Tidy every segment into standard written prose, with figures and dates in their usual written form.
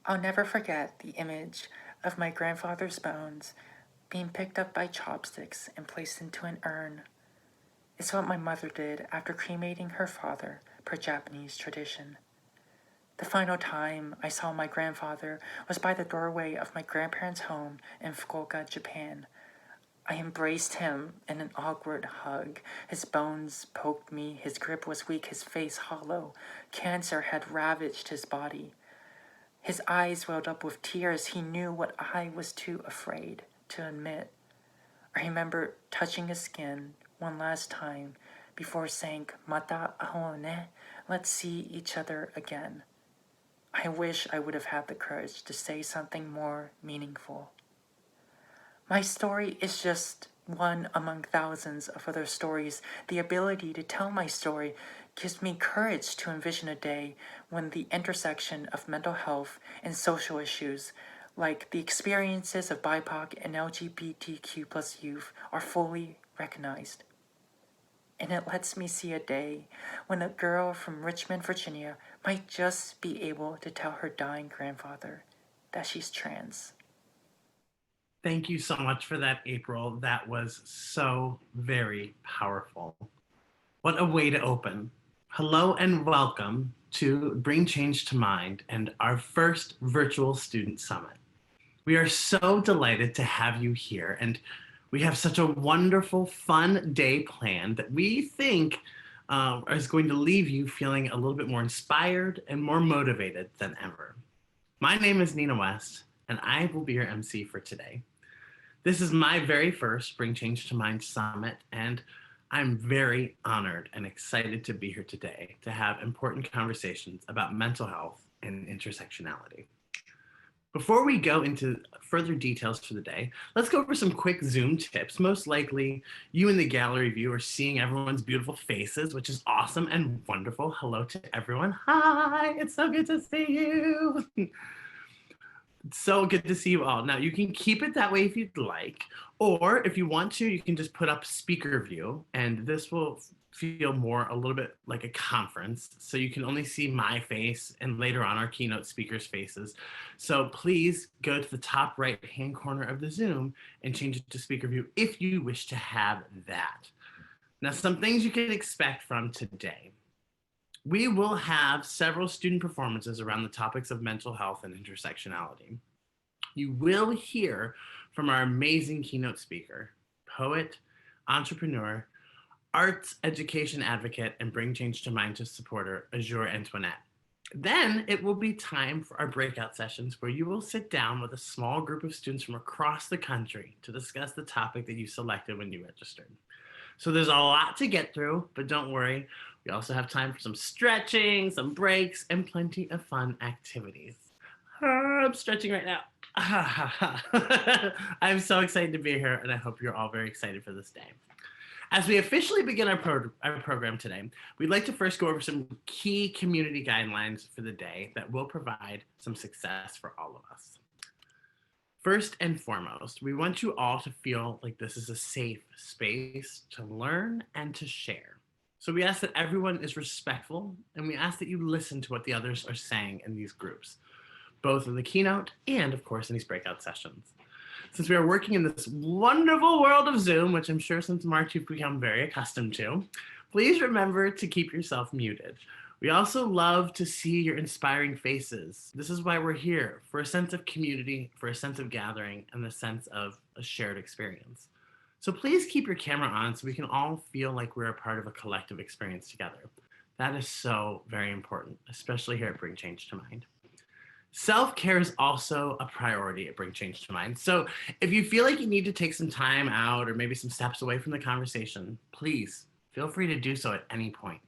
I'll never forget the image of my grandfather's bones being picked up by chopsticks and placed into an urn. It's what my mother did after cremating her father per Japanese tradition. The final time I saw my grandfather was by the doorway of my grandparents' home in Fukuoka, Japan. I embraced him in an awkward hug. His bones poked me, his grip was weak, his face hollow. Cancer had ravaged his body. His eyes welled up with tears. He knew what I was too afraid to admit. I remember touching his skin one last time before saying, "Mata ahou ne," let's see each other again. I wish I would have had the courage to say something more meaningful. My story is just one among thousands of other stories. The ability to tell my story gives me courage to envision a day when the intersection of mental health and social issues, like the experiences of BIPOC and LGBTQ plus youth, are fully recognized. And it lets me see a day when a girl from Richmond, Virginia might just be able to tell her dying grandfather that she's trans. Thank you so much for that, April. That was so very powerful. What a way to open. Hello and welcome to Bring Change to Mind and our first virtual student summit. We are so delighted to have you here, and we have such a wonderful, fun day planned that we think is going to leave you feeling a little bit more inspired and more motivated than ever. My name is Nina West, and I will be your MC for today. This is my very first Bring Change to Mind summit, and I'm very honored and excited to be here today to have important conversations about mental health and intersectionality. Before we go into further details for the day, let's go over some quick Zoom tips. Most likely, you in the gallery view are seeing everyone's beautiful faces, which is awesome and wonderful. Hello to everyone. Hi, it's so good to see you. It's so good to see you all. Now, you can keep it that way if you'd like, or if you want to, you can just put up speaker view, and this will feel more a little bit like a conference. So you can only see my face and later on our keynote speakers' faces. So please go to the top right-hand corner of the Zoom and change it to speaker view if you wish to have that. Now, some things you can expect from today. We will have several student performances around the topics of mental health and intersectionality. You will hear from our amazing keynote speaker, poet, entrepreneur, arts education advocate, and Bring Change to Mind to supporter, Azure Antoinette. Then it will be time for our breakout sessions where you will sit down with a small group of students from across the country to discuss the topic that you selected when you registered. So there's a lot to get through, but don't worry. We also have time for some stretching, some breaks, and plenty of fun activities. I'm stretching right now. I'm so excited to be here, and I hope you're all very excited for this day. As we officially begin our program today, we'd like to first go over some key community guidelines for the day that will provide some success for all of us. First and foremost, we want you all to feel like this is a safe space to learn and to share. So we ask that everyone is respectful, and we ask that you listen to what the others are saying in these groups, both in the keynote and, of course, in these breakout sessions. Since we are working in this wonderful world of Zoom, which I'm sure since March you've become very accustomed to, please remember to keep yourself muted. We also love to see your inspiring faces. This is why we're here, for a sense of community, for a sense of gathering, and the sense of a shared experience. So please keep your camera on so we can all feel like we're a part of a collective experience together. That is so very important, especially here at Bring Change to Mind. Self-care is also a priority at Bring Change to Mind. So if you feel like you need to take some time out or maybe some steps away from the conversation, please feel free to do so at any point.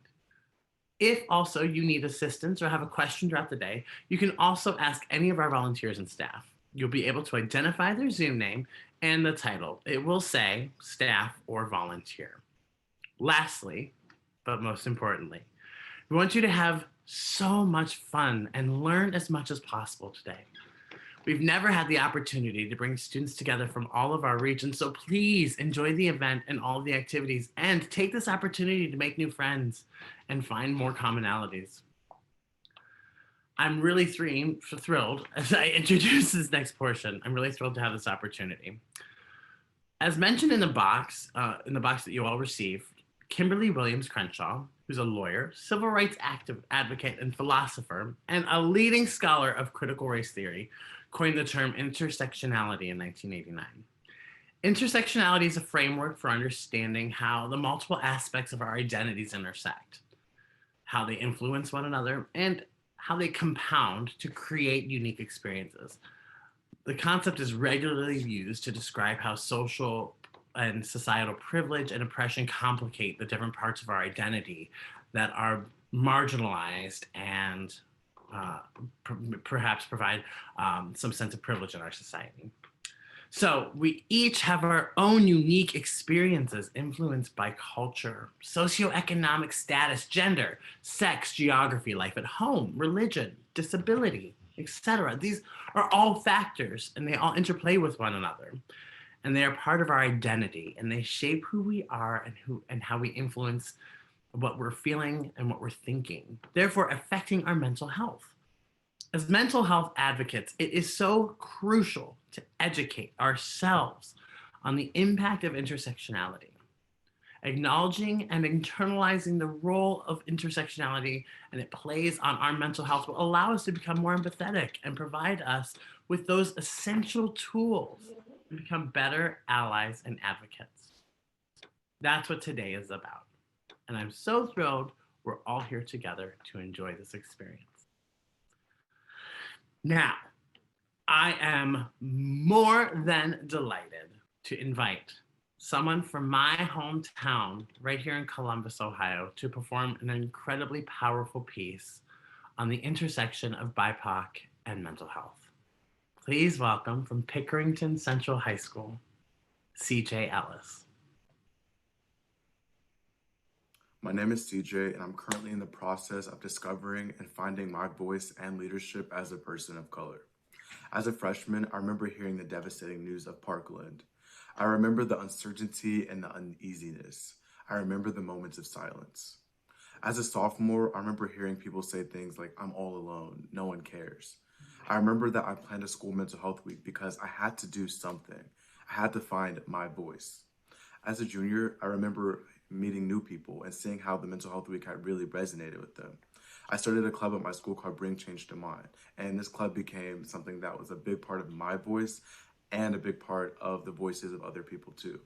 If also you need assistance or have a question throughout the day, you can also ask any of our volunteers and staff. You'll be able to identify their Zoom name and the title. It will say staff or volunteer. Lastly, but most importantly, we want you to have so much fun and learn as much as possible today. We've never had the opportunity to bring students together from all of our regions, so please enjoy the event and all of the activities and take this opportunity to make new friends and find more commonalities. I'm really thrilled as I introduce this next portion. I'm really thrilled to have this opportunity. As mentioned in the box that you all received, Kimberly Williams Crenshaw, who's a lawyer, civil rights advocate, and philosopher, and a leading scholar of critical race theory, coined the term intersectionality in 1989. Intersectionality is a framework for understanding how the multiple aspects of our identities intersect, how they influence one another, and how they compound to create unique experiences. The concept is regularly used to describe how social and societal privilege and oppression complicate the different parts of our identity that are marginalized and perhaps provide some sense of privilege in our society. So we each have our own unique experiences influenced by culture, socioeconomic status, gender, sex, geography, life at home, religion, disability, etc. These are all factors and they all interplay with one another. And they are part of our identity and they shape who we are and how we influence what we're feeling and what we're thinking, therefore affecting our mental health. As mental health advocates, it is so crucial to educate ourselves on the impact of intersectionality. Acknowledging and internalizing the role of intersectionality and it plays on our mental health will allow us to become more empathetic and provide us with those essential tools to become better allies and advocates. That's what today is about. And I'm so thrilled we're all here together to enjoy this experience. Now, I am more than delighted to invite someone from my hometown right here in Columbus, Ohio, to perform an incredibly powerful piece on the intersection of BIPOC and mental health. Please welcome from Pickerington Central High School, CJ Ellis. My name is CJ, and I'm currently in the process of discovering and finding my voice and leadership as a person of color. As a freshman, I remember hearing the devastating news of Parkland. I remember the uncertainty and the uneasiness. I remember the moments of silence. As a sophomore, I remember hearing people say things like, "I'm all alone, no one cares." I remember that I planned a school mental health week because I had to do something. I had to find my voice. As a junior, I remember meeting new people and seeing how the mental health week had really resonated with them. I started a club at my school called Bring Change to Mind, and this club became something that was a big part of my voice and a big part of the voices of other people too.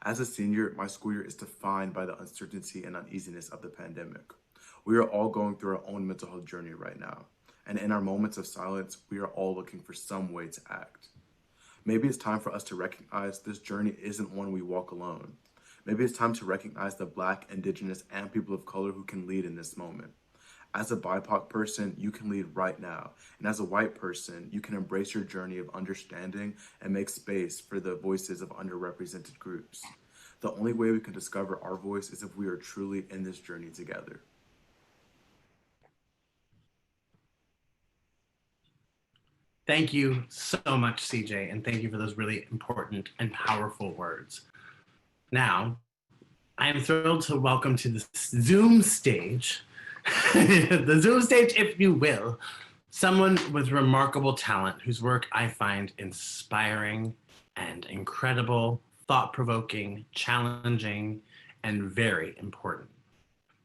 As a senior, my school year is defined by the uncertainty and uneasiness of the pandemic. We are all going through our own mental health journey right now, and in our moments of silence, we are all looking for some way to act. Maybe it's time for us to recognize this journey isn't one we walk alone. Maybe it's time to recognize the Black, Indigenous, and people of color who can lead in this moment. As a BIPOC person, you can lead right now. And as a white person, you can embrace your journey of understanding and make space for the voices of underrepresented groups. The only way we can discover our voice is if we are truly in this journey together. Thank you so much, CJ, and thank you for those really important and powerful words. Now, I am thrilled to welcome to the Zoom stage, the Zoom stage, if you will, someone with remarkable talent whose work I find inspiring and incredible, thought-provoking, challenging, and very important.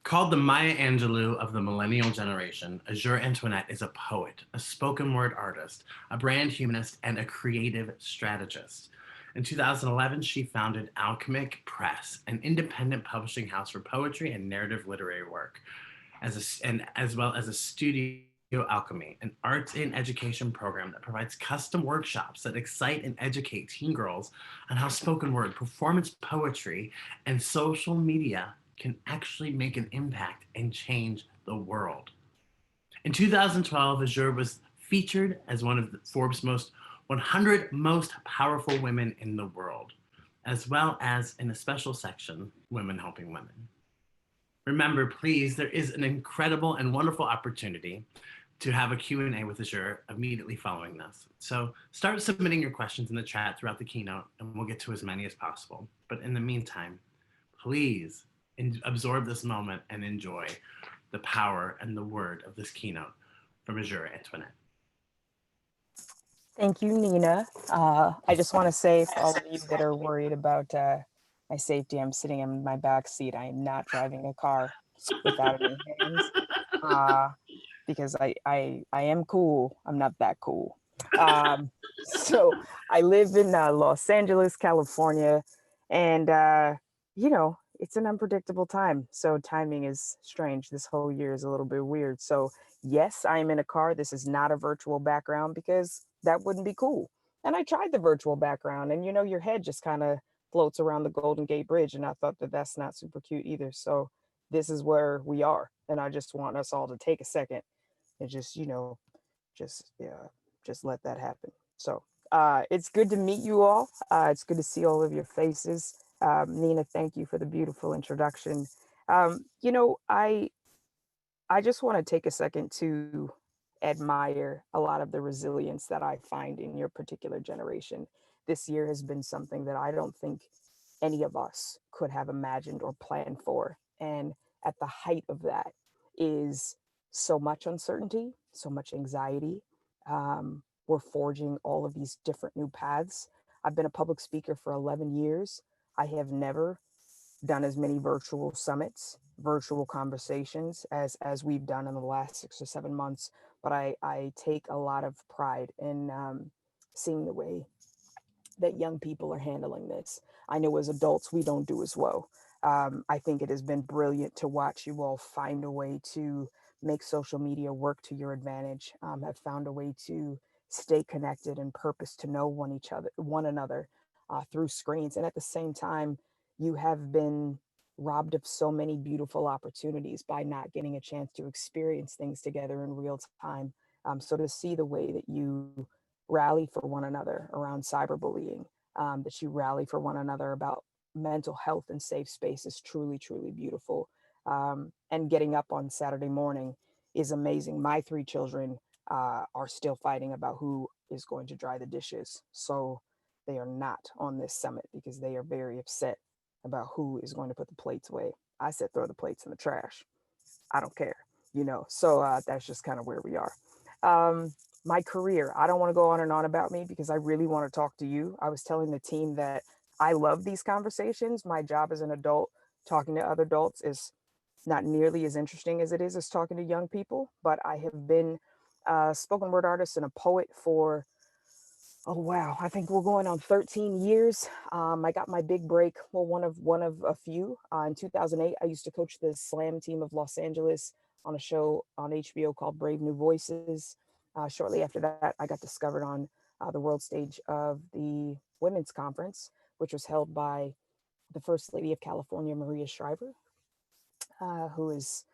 Called the Maya Angelou of the millennial generation, Azure Antoinette is a poet, a spoken word artist, a brand humanist, and a creative strategist. In 2011, she founded Alchemic Press, an independent publishing house for poetry and narrative literary work, as well as a studio Alchemy, an arts in education program that provides custom workshops that excite and educate teen girls on how spoken word, performance poetry, and social media can actually make an impact and change the world. In 2012, Azure was featured as one of Forbes' 100 most powerful women in the world, as well as in a special section, Women Helping Women. Remember, please, there is an incredible and wonderful opportunity to have a Q&A with Azure immediately following this. So start submitting your questions in the chat throughout the keynote, and we'll get to as many as possible. But in the meantime, please absorb this moment and enjoy the power and the word of this keynote Bonjour, Antoinette. Thank you, Nina. I just want to say for all of you that are worried about my safety, I'm sitting in my back seat. I am not driving a car without any hands because I am cool. I'm not that cool. So I live in Los Angeles, California, and it's an unpredictable time. So timing is strange. This whole year is a little bit weird. So yes, I am in a car. This is not a virtual background because that wouldn't be cool. And I tried the virtual background, and your head just kind of floats around the Golden Gate Bridge, and I thought that that's not super cute either. So this is where we are, and I just want us all to take a second and just just let that happen. So it's good to meet you all. It's good to see all of your faces. Nina, thank you for the beautiful introduction. I just want to take a second to admire a lot of the resilience that I find in your particular generation. This year has been something that I don't think any of us could have imagined or planned for. And at the height of that is so much uncertainty, so much anxiety. We're forging all of these different new paths. I've been a public speaker for 11 years. I have never done as many virtual summits, virtual conversations as we've done in the last 6 or 7 months. But I take a lot of pride in seeing the way that young people are handling this. I know as adults, we don't do as well. I think it has been brilliant to watch you all find a way to make social media work to your advantage, have found a way to stay connected and purpose to know one another through screens. And at the same time, you have been robbed of so many beautiful opportunities by not getting a chance to experience things together in real time. So to see the way that you rally for one another around cyberbullying, that you rally for one another about mental health and safe space is truly, truly beautiful. And getting up on Saturday morning is amazing. My three children are still fighting about who is going to dry the dishes. So they are not on this summit because they are very upset about who is going to put the plates away. I said, throw the plates in the trash. I don't care. So that's just kind of where we are. My career, I don't want to go on and on about me because I really want to talk to you. I was telling the team that I love these conversations. My job as an adult, talking to other adults, is not nearly as interesting as it is as talking to young people. But I have been a spoken word artist and a poet for, oh wow, I think we're going on 13 years. I got my big break, well, one of a few. In 2008, I used to coach the slam team of Los Angeles on a show on HBO called Brave New Voices. Shortly after that, I got discovered on the world stage of the Women's Conference, which was held by the First Lady of California, Maria Shriver, who is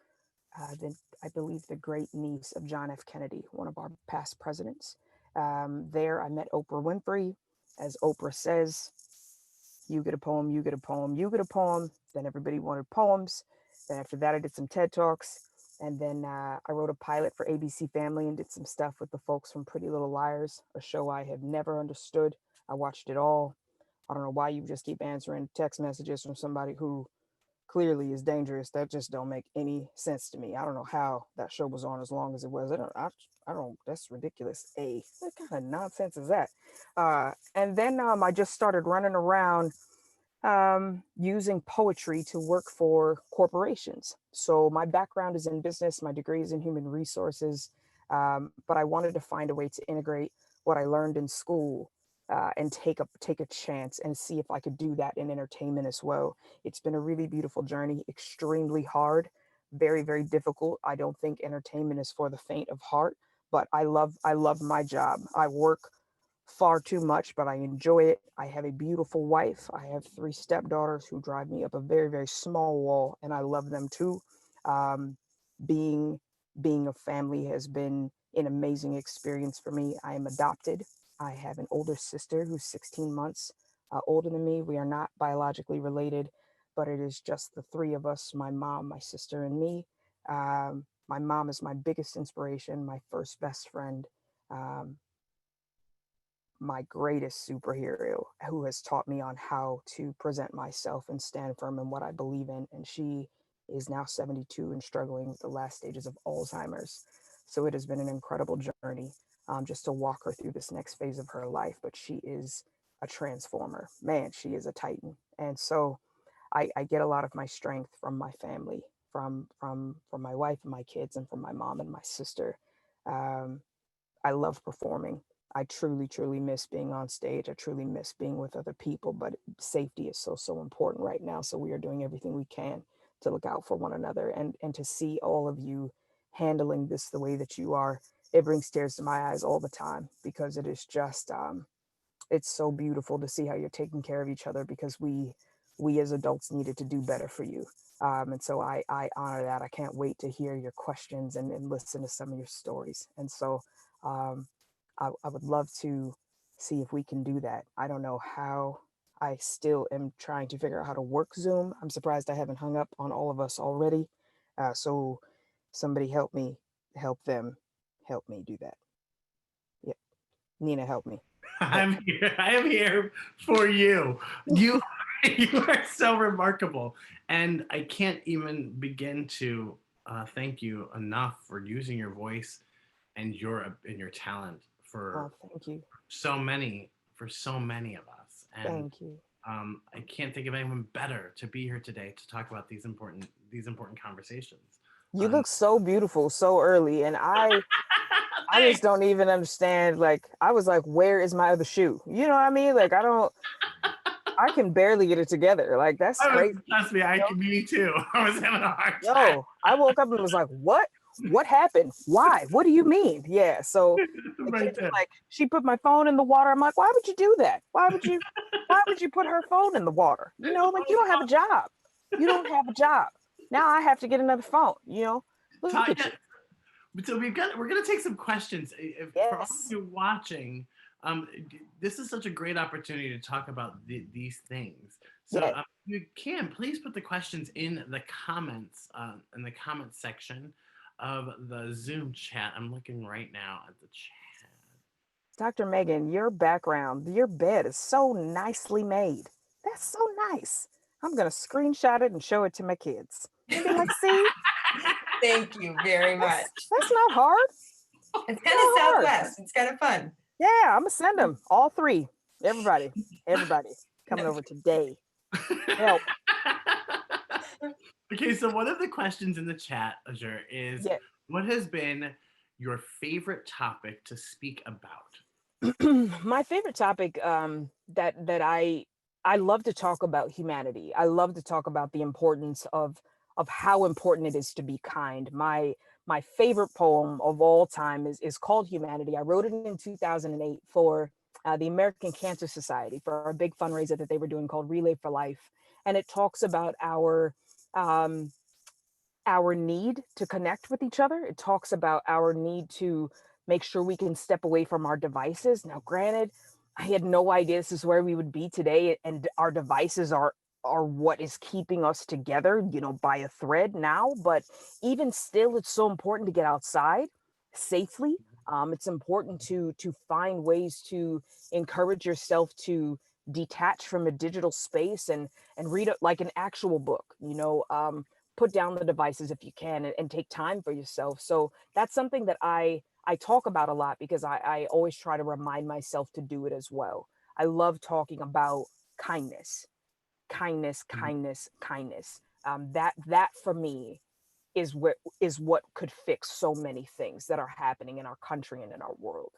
I believe, the great niece of John F. Kennedy, one of our past presidents. There, I met Oprah Winfrey. As Oprah says, you get a poem, you get a poem, you get a poem. Then everybody wanted poems. Then after that, I did some TED Talks. And then I wrote a pilot for ABC Family and did some stuff with the folks from Pretty Little Liars, a show I have never understood. I watched it all. I don't know why you just keep answering text messages from somebody who clearly is dangerous. That just don't make any sense to me. I don't know how that show was on as long as it was. I don't, that's ridiculous. What kind of nonsense is that? And then I just started running around using poetry to work for corporations. So my background is in business, my degree is in human resources, but I wanted to find a way to integrate what I learned in school and take a chance and see if I could do that in entertainment as well. It's been a really beautiful journey, extremely hard, very, very difficult. I don't think entertainment is for the faint of heart, but I love my job. I work far too much, but I enjoy it. I have a beautiful wife. I have three stepdaughters who drive me up a very, very small wall, and I love them too. Um, being being a family has been an amazing experience for me. I am adopted. I have an older sister who's 16 months older than me. We are not biologically related, but it is just the three of us, my mom, my sister, and me. My mom is my biggest inspiration, my first best friend. Um, my greatest superhero who has taught me on how to present myself and stand firm in what I believe in. And she is now 72 and struggling with the last stages of Alzheimer's. So it has been an incredible journey, just to walk her through this next phase of her life. But she is a transformer. Man, she is a titan. And so I get a lot of my strength from my family, from my wife and my kids, and from my mom and my sister. Um, I love performing. I truly, truly miss being on stage. I truly miss being with other people, but safety is so, so important right now. So we are doing everything we can to look out for one another, and to see all of you handling this the way that you are. It brings tears to my eyes all the time, because it is just, it's so beautiful to see how you're taking care of each other, because we as adults needed to do better for you. And so I honor that. I can't wait to hear your questions, and listen to some of your stories. And so um, I would love to see if we can do that. I don't know how. I still am trying to figure out how to work Zoom. I'm surprised I haven't hung up on all of us already. So somebody help them, help me do that. Yep. Nina, help me. I'm here. I am here for you. You, you are so remarkable, and I can't even begin to thank you enough for using your voice and your talent Oh, for thank you. so many of us. And Thank you. I can't think of anyone better to be here today to talk about these important conversations. You look so beautiful so early, and I just don't even understand. Like, I was like, where is my other shoe? You know what I mean? Like, I can barely get it together. Like, that's crazy. Trust me, me too. I was having a hard time. Yo, I woke up and was like, what happened? Why? What do you mean? Yeah. So the Right kids were there. like, she put my phone in the water. I'm like, why would you do that? Why would you put her phone in the water? You know, like, you don't have a job. You don't have a job. Now I have to get another phone, you know? Look at you. So we're gonna take some questions. For all of Yes. you watching, this is such a great opportunity to talk about these things. So Yeah. you can please put the questions in the comments, in the comment section of the Zoom chat. I'm looking right now at the chat. Dr. Megan, your background, your bed is so nicely made. That's so nice. I'm going to screenshot it and show it to my kids. And be like, see, Thank you very much. that's not hard. It's kind of Southwest. It's kind of fun. Yeah, I'm going to send them all three. Everybody coming over today. Help. Okay, so one of the questions in the chat, Azure, is Yeah. what has been your favorite topic to speak about? My favorite topic, that I love to talk about humanity. I love to talk about the importance of how important it is to be kind. My favorite poem of all time is called Humanity. I wrote it in 2008 for the American Cancer Society, for a big fundraiser that they were doing called Relay for Life, and it talks about um, our need to connect with each other. It talks about our need to make sure we can step away from our devices. Now, granted, I had no idea this is where we would be today, and our devices are what is keeping us together, you know, by a thread now. But even still, it's so important to get outside safely. It's important to find ways to encourage yourself to detach from a digital space, and read it like an actual book. You know, put down the devices if you can, and take time for yourself. So that's something that I talk about a lot, because I always try to remind myself to do it as well. I love talking about kindness, kindness. That for me is what could fix so many things that are happening in our country and in our world.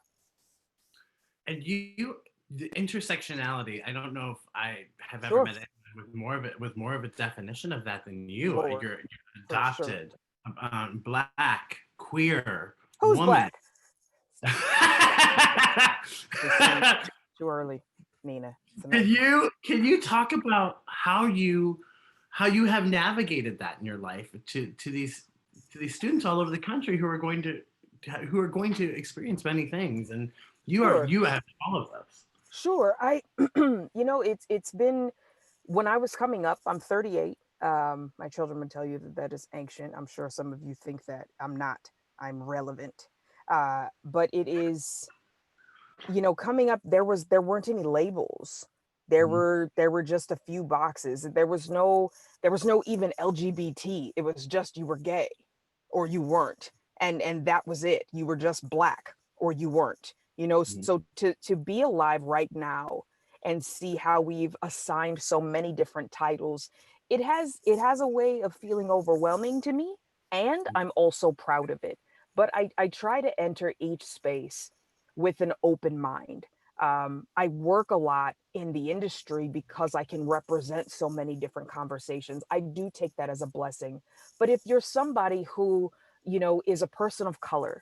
And the intersectionality, I don't know if I have ever Sure. met anyone with more of a definition of that than you. Lord, You're for sure. adopted, Black, queer, Who's woman. Black? It's too early, Nina. Can you talk about how you have navigated that in your life to these students all over the country who are going to experience many things, and you have all of those. Sure. You know, it's been, when I was coming up, I'm 38. My children would tell you that is ancient. I'm sure some of you think that I'm not. I'm relevant. But it is, you know, coming up, there weren't any labels. There were just a few boxes. There was no even LGBT. It was just, you were gay or you weren't. and that was it. You were just Black or you weren't, you know. So to be alive right now and see how we've assigned so many different titles, it has a way of feeling overwhelming to me, and I'm also proud of it. But I try to enter each space with an open mind. I work a lot in the industry because I can represent so many different conversations. I do take that as a blessing. But if you're somebody who, you know, is a person of color,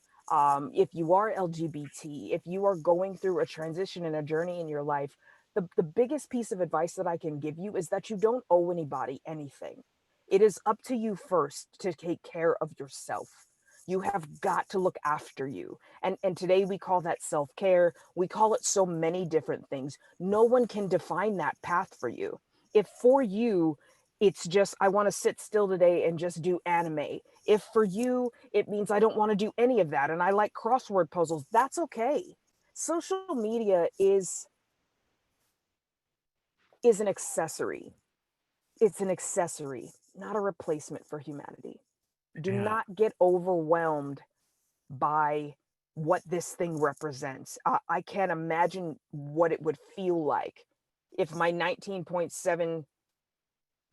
if you are LGBT, if you are going through a transition and a journey in your life, the biggest piece of advice that I can give you is that you don't owe anybody anything. It is up to you first to take care of yourself. You have got to look after you. And today we call that self-care. We call it so many different things. No one can define that path for you. If for you, it's just, I want to sit still today and just do anime. If for you, it means I don't want to do any of that and I like crossword puzzles, that's okay. Social media is an accessory. It's an accessory, not a replacement for humanity. Do Yeah. not get overwhelmed by what this thing represents. I can't imagine what it would feel like if my 19.7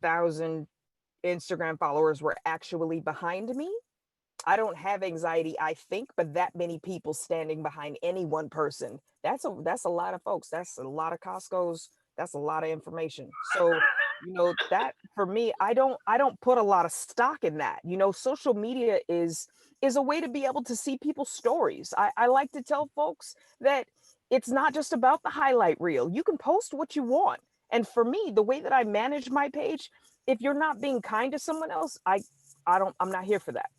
thousand Instagram followers were actually behind me. I don't have anxiety, I think, but that many people standing behind any one person, that's a lot of folks. That's a lot of Costco's. That's a lot of information. So, you know, that for me, I don't put a lot of stock in that. You know, social media is a way to be able to see people's stories. I like to tell folks that it's not just about the highlight reel. You can post what you want. And for me, the way that I manage my page, if you're not being kind to someone else, I'm not here for that.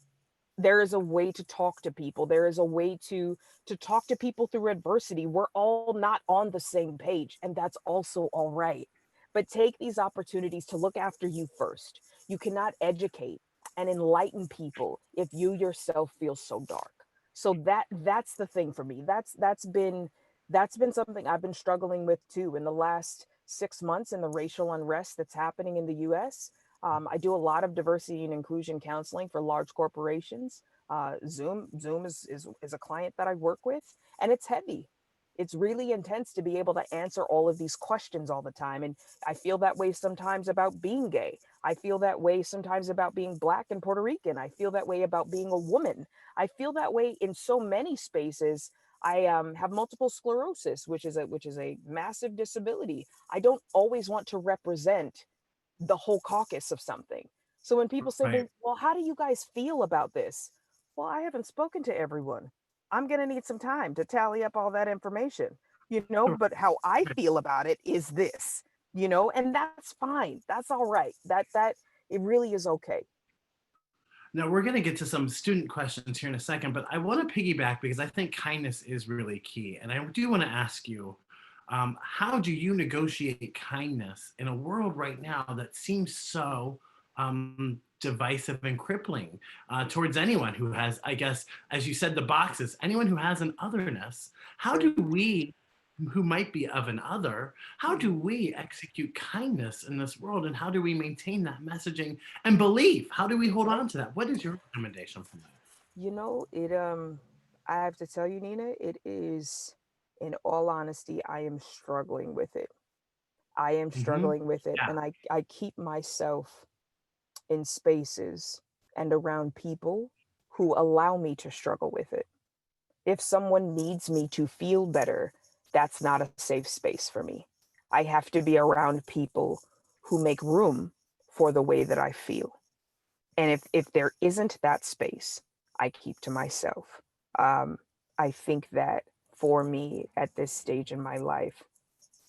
There is a way to talk to people. There is a way to talk to people through adversity. We're all not on the same page, and that's also all right. But take these opportunities to look after you first. You cannot educate and enlighten people if you yourself feel so dark. So that's the thing for me. That's been something I've been struggling with too in the last 6 months in the racial unrest that's happening in the US. I do a lot of diversity and inclusion counseling for large corporations. Zoom is a client that I work with, and it's heavy. It's really intense to be able to answer all of these questions all the time. And I feel that way sometimes about being gay. I feel that way sometimes about being Black and Puerto Rican. I feel that way about being a woman. I feel that way in so many spaces. I have multiple sclerosis, which is a massive disability. I don't always want to represent the whole caucus of something. So when people say, Right. well, how do you guys feel about this? Well, I haven't spoken to everyone. I'm going to need some time to tally up all that information, you know, but how I feel about it is this, you know, and that's fine. That's all right. That it really is okay. Now we're going to get to some student questions here in a second, but I want to piggyback because I think kindness is really key. And I do want to ask you, how do you negotiate kindness in a world right now that seems so divisive and crippling towards anyone who has, I guess, as you said, the boxes, anyone who has an otherness? How do we, who might be of an other, how do we execute kindness in this world, and how do we maintain that messaging and belief? How do we hold on to that? What is your recommendation for that? You know, I have to tell you, Nina, it is, in all honesty, I am struggling with it. I am Hmm. struggling with it. Yeah. And I keep myself in spaces and around people who allow me to struggle with it. If someone needs me to feel better, that's not a safe space for me. I have to be around people who make room for the way that I feel. And if there isn't that space, I keep to myself. Um, I think that for me at this stage in my life,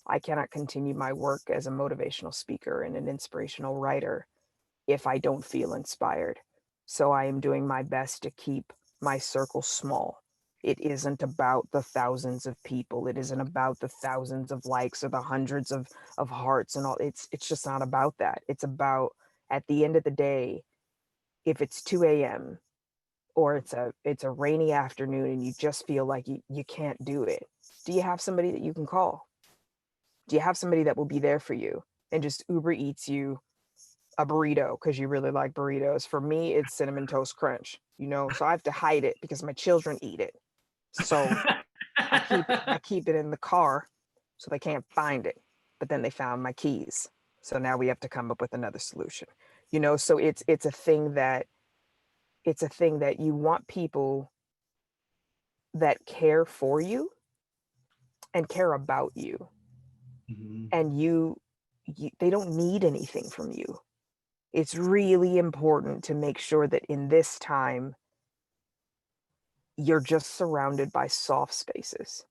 I cannot continue my work as a motivational speaker and an inspirational writer if I don't feel inspired. So I am doing my best to keep my circle small. It isn't about the thousands of people. It isn't about the thousands of likes or the hundreds of hearts and all. It's just not about that. It's about, at the end of the day, if it's 2 a.m. or it's a rainy afternoon and you just feel like you can't do it, do you have somebody that you can call? Do you have somebody that will be there for you and just Uber Eats you a burrito because you really like burritos. For me, it's cinnamon toast crunch, you know, so I have to hide it because my children eat it. So I keep it in the car so they can't find it. But then they found my keys. So now we have to come up with another solution. You know, so it's a thing that you want people that care for you and care about you. Mhm. And they don't need anything from you. It's really important to make sure that in this time you're just surrounded by soft spaces,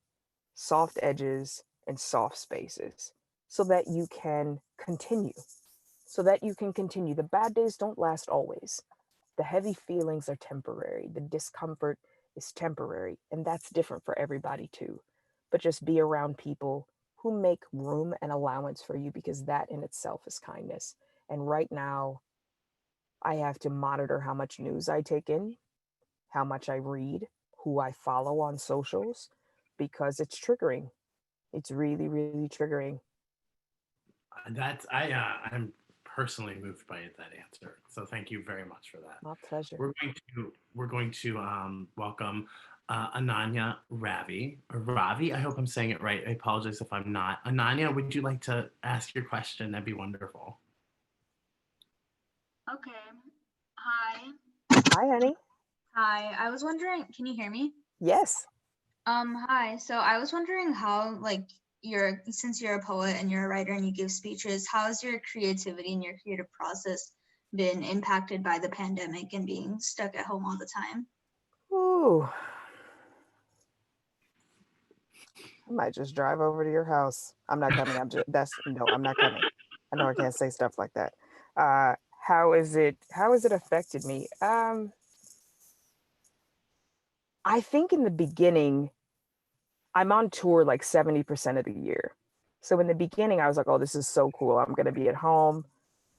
soft edges and soft spaces so that you can continue. The bad days don't last always. The heavy feelings are temporary. The discomfort is temporary, and that's different for everybody too. But just be around people who make room and allowance for you because that in itself is kindness. And right now, I have to monitor how much news I take in, how much I read, who I follow on socials, because it's triggering. It's really, really triggering. I'm personally moved by that answer. So thank you very much for that. My pleasure. We're going to welcome Ananya Ravi. Or Ravi, I hope I'm saying it right. I apologize if I'm not. Ananya, would you like to ask your question? That'd be wonderful. Okay. Hi. Hi, honey. Hi. I was wondering, can you hear me? Yes. Hi. So I was wondering how, like, since you're a poet and you're a writer and you give speeches, how has your creativity and your creative process been impacted by the pandemic and being stuck at home all the time? Ooh. I might just drive over to your house. I'm not coming. I'm not coming. I know I can't say stuff like that. How is it affected me? I think in the beginning, I'm on tour like 70% of the year. So in the beginning, I was like, oh, this is so cool. I'm going to be at home.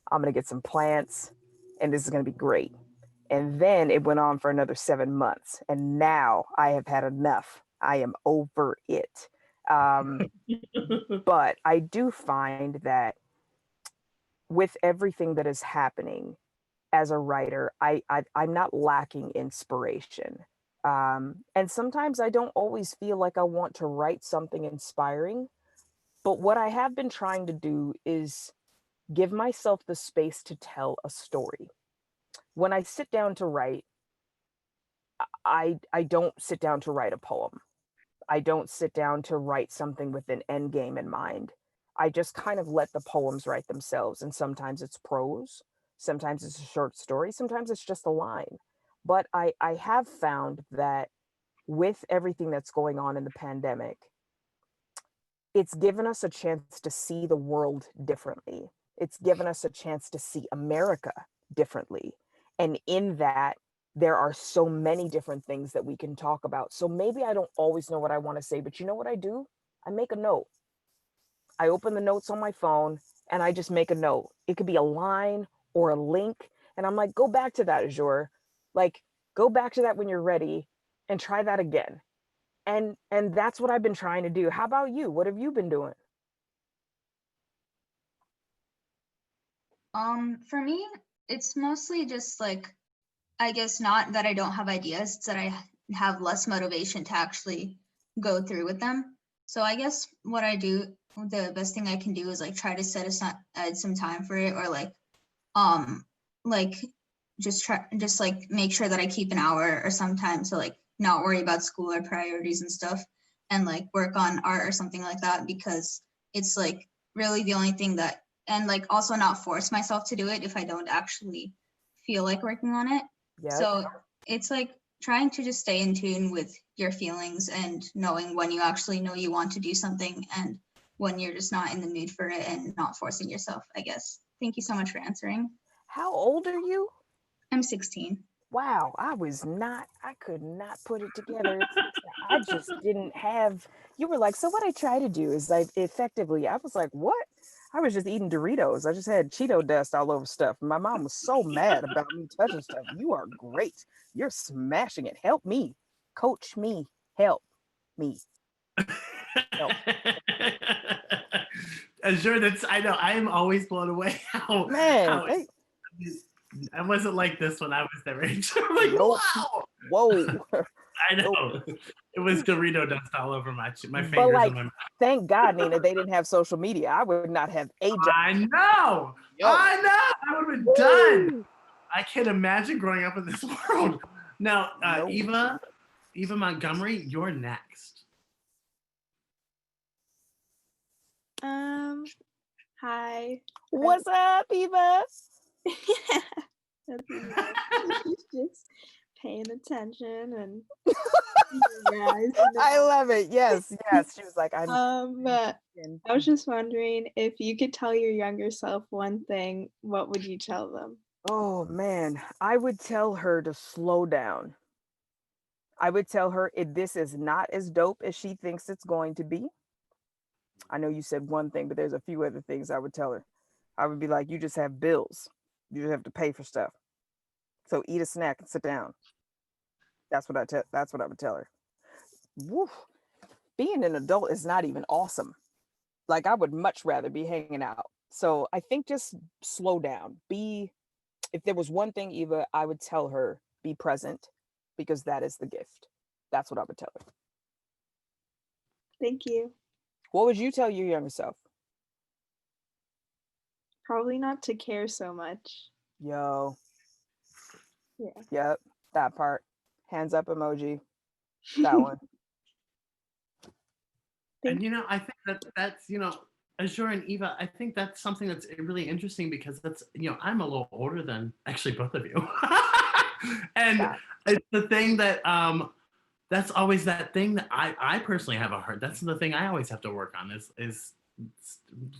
I'm going to get some plants and this is going to be great. And then it went on for another 7 months. And now I have had enough. I am over it. But I do find that with everything that is happening as a writer, I'm not lacking inspiration. And sometimes I don't always feel like I want to write something inspiring. But what I have been trying to do is give myself the space to tell a story. When I sit down to write, I don't sit down to write a poem. I don't sit down to write something with an end game in mind. I just kind of let the poems write themselves. And sometimes it's prose, sometimes it's a short story, sometimes it's just a line. But I have found that with everything that's going on in the pandemic, it's given us a chance to see the world differently. It's given us a chance to see America differently. And in that, there are so many different things that we can talk about. So maybe I don't always know what I want to say, but you know what I do? I make a note. I open the notes on my phone and I just make a note. It could be a line or a link. And I'm like, go back to that, Azure. Like, go back to that when you're ready and try that again. And that's what I've been trying to do. How about you? What have you been doing? For me, it's mostly just like, I guess not that I don't have ideas, it's that I have less motivation to actually go through with them. So I guess what I do, the best thing I can do is like try to set aside some time for it, or like just like make sure that I keep an hour or some time to like not worry about school or priorities and stuff, and like work on art or something like that, because it's like really the only thing that, and like also not force myself to do it if I don't actually feel like working on it. Yep. So it's like trying to just stay in tune with your feelings and knowing when you actually know you want to do something and when you're just not in the mood for it, and not forcing yourself, I guess. Thank you so much for answering. How old are you? I'm 16. Wow, I could not put it together. I just didn't have, you were like, so what I try to do is like effectively, I was like, what? I was just eating Doritos. I just had Cheeto dust all over stuff. My mom was so mad about me touching stuff. You are great. You're smashing it. Help me. Coach me. Help me. Help. Sure, I know. I am always blown away how Man, I wasn't like this when I was their age. I'm like, Nope. wow. Whoa. I know. Nope. It was Dorito dust all over my But fingers like, and my mouth. thank God, Nina, they didn't have social media. I would not have a job. I know. Yo. I know. I would have been done. I can't imagine growing up in this world. Now, Nope. Eva Montgomery, you're next. Hi. What's up, Eva? Just paying attention and guys. I love it. Yes. She was like, I'm. I was just wondering if you could tell your younger self one thing, what would you tell them? Oh man, I would tell her to slow down. I would tell her this is not as dope as she thinks it's going to be. I know you said one thing, but there's a few other things I would tell her. I would be like, you just have bills. You just have to pay for stuff. So eat a snack and sit down. That's what I would tell her. Woo. Being an adult is not even awesome. Like, I would much rather be hanging out. So I think just slow down. If there was one thing, Eva, I would tell her, be present, because that is the gift. That's what I would tell her. Thank you. What would you tell your younger self? Probably not to care so much. Yo. Yeah. Yep. That part. Hands up emoji. That one. And I think that's Azure and Eva, I think that's something that's really interesting because that's I'm a little older than actually both of you. And it's the thing that that's always that thing that I personally have a hard. That's the thing I always have to work on is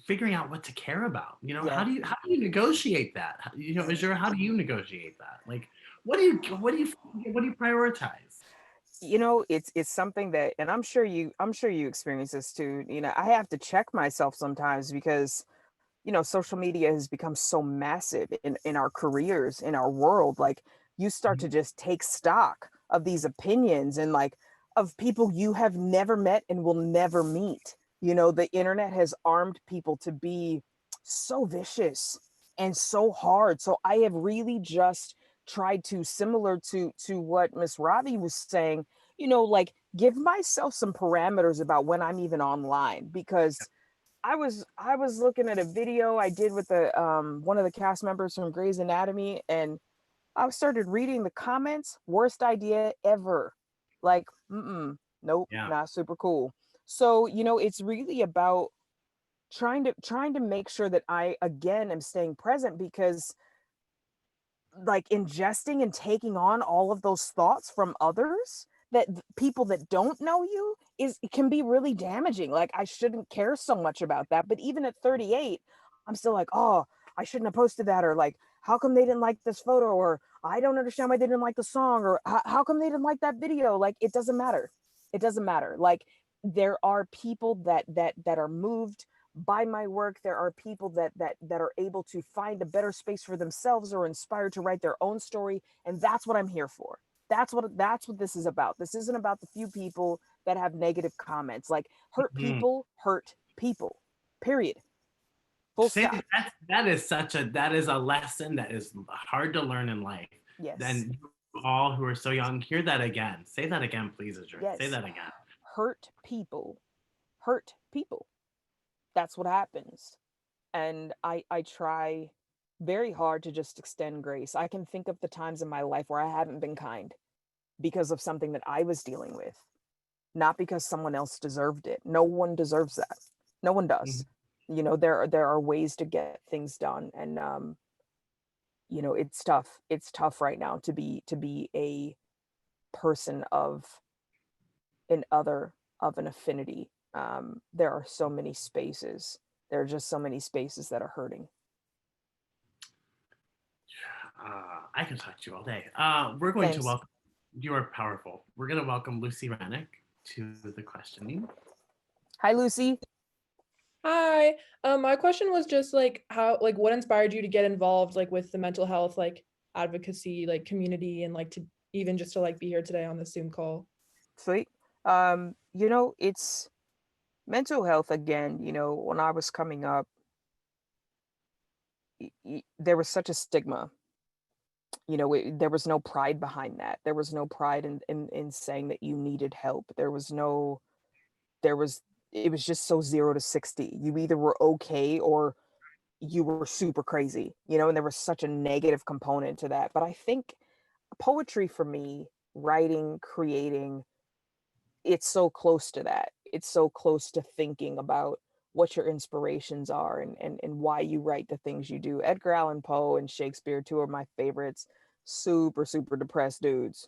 figuring out what to care about. How do you negotiate that? Azure, how do you negotiate that? Like, what do you prioritize? It's something that, and I'm sure you experience this too. I have to check myself sometimes because social media has become so massive in our careers, in our world. Like, you start to just take stock of these opinions and like of people you have never met and will never meet. The internet has armed people to be so vicious and so hard. So I have really just tried to, similar to what Miss Ravi was saying, like, give myself some parameters about when I'm even online, because I was looking at a video I did with the one of the cast members from Grey's Anatomy, and I started reading the comments. Worst idea ever. Like, nope, not super cool. So it's really about trying to make sure that I again am staying present, because like ingesting and taking on all of those thoughts from others, that people that don't know you, it can be really damaging. Like, I shouldn't care so much about that, but even at 38, I'm still like, oh, I shouldn't have posted that, or like, how come they didn't like this photo, or I don't understand why they didn't like the song, or how come they didn't like that video. Like, it doesn't matter. Like, there are people that are moved by my work. There are people that are able to find a better space for themselves or inspired to write their own story, and that's what I'm here for. That's what this is about. This isn't about the few people that have negative comments. Like, hurt people hurt people, period. Full stop. That is a lesson that is hard to learn in life. Yes. Then you all who are so young, hear that again. Say that again, please, Azure. Yes. Say that again. Hurt people. That's what happens. And I try very hard to just extend grace. I can think of the times in my life where I haven't been kind because of something that I was dealing with, not because someone else deserved it. No one deserves that. No one does. There are ways to get things done, and it's tough. It's tough right now to be a person of an affinity. There are so many spaces. There are just so many spaces that are hurting. I can talk to you all day. We're going to welcome, you are powerful. We're going to welcome Lucy Rennick to the questioning. Hi, Lucy. Hi. My question was just like what inspired you to get involved like with the mental health advocacy community, and to even just to be here today on the Zoom call. Sweet. It's mental health again. When I was coming up, there was such a stigma. You know, there was no pride behind that. There was no pride in saying that you needed help. There was no, there was, it was just so 0 to 60. You either were okay or you were super crazy, you know, and there was such a negative component to that. But I think poetry for me, writing, creating, it's so close to that. It's so close to thinking about what your inspirations are and why you write the things you do. Edgar Allan Poe and Shakespeare, two of my favorites, super, super depressed dudes.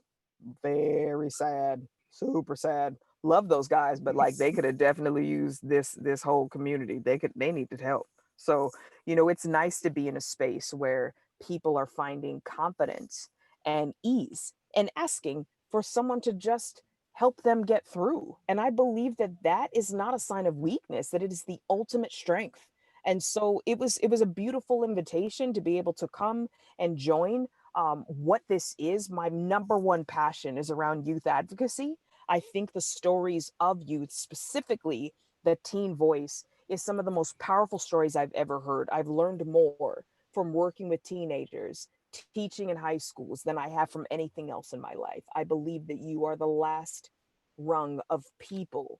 Very sad, super sad. Love those guys, but like they could have definitely used this whole community. They needed help. So, you know, it's nice to be in a space where people are finding confidence and ease and asking for someone to just help them get through. And I believe that that is not a sign of weakness, that it is the ultimate strength. And so it was a beautiful invitation to be able to come and join. What this is, my number one passion is around youth advocacy. I think the stories of youth, specifically the teen voice, is some of the most powerful stories I've ever heard. I've learned more from working with teenagers, teaching in high schools than I have from anything else in my life. I believe that you are the last rung of people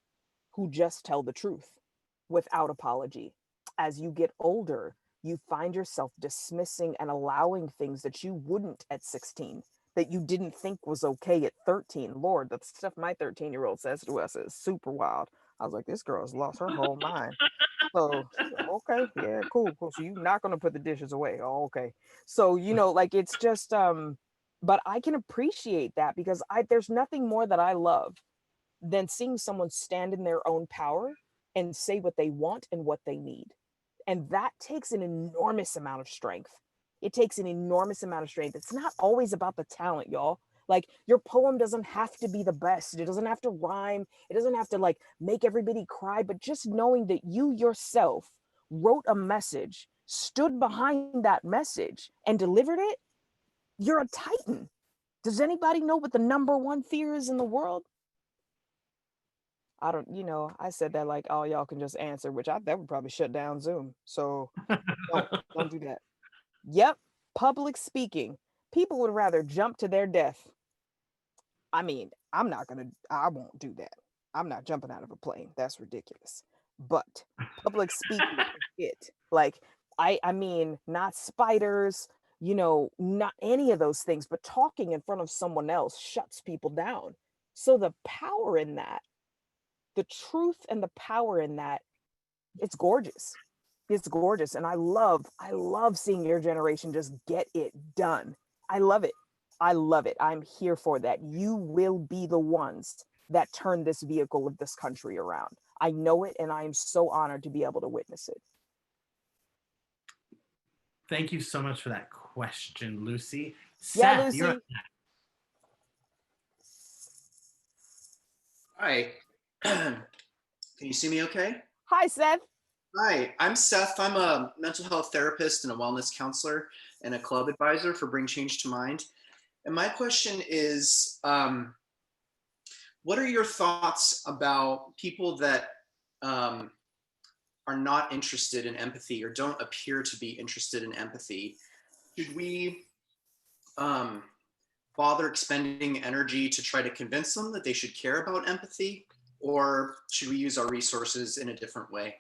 who just tell the truth without apology. As you get older, you find yourself dismissing and allowing things that you wouldn't at 16, that you didn't think was okay at 13. Lord, the stuff my 13-year-old says to us is super wild. I was like, this girl's lost her whole mind. So, okay, yeah, cool. So you're not gonna put the dishes away. Oh, okay. So, you know, like it's just but I can appreciate that because there's nothing more that I love than seeing someone stand in their own power and say what they want and what they need. And that takes an enormous amount of strength. It takes an enormous amount of strength. It's not always about the talent, y'all. Like your poem doesn't have to be the best. It doesn't have to rhyme. It doesn't have to like make everybody cry, but just knowing that you yourself wrote a message, stood behind that message and delivered it, you're a titan. Does anybody know what the number one fear is in the world? I don't, you know, I said that like, oh, y'all can just answer, which that would probably shut down Zoom. So don't do that. Yep. Public speaking. People would rather jump to their death. I mean, I won't do that. I'm not jumping out of a plane. That's ridiculous. But public speaking is it. Like, I mean, not spiders, you know, not any of those things, but talking in front of someone else shuts people down. So the power in that, the truth and the power in that, it's gorgeous. It's gorgeous. And I love seeing your generation just get it done. I love it. I love it. I'm here for that. You will be the ones that turn this vehicle of this country around. I know it, and I am so honored to be able to witness it. Thank you so much for that question, Lucy. Yeah, Seth, Lucy. you're up. Hi. Can you see me okay? Hi, Seth. Hi, I'm Seth. I'm a mental health therapist and a wellness counselor and a club advisor for Bring Change to Mind. And my question is, what are your thoughts about people that are not interested in empathy or don't appear to be interested in empathy? Should we bother expending energy to try to convince them that they should care about empathy? Or should we use our resources in a different way?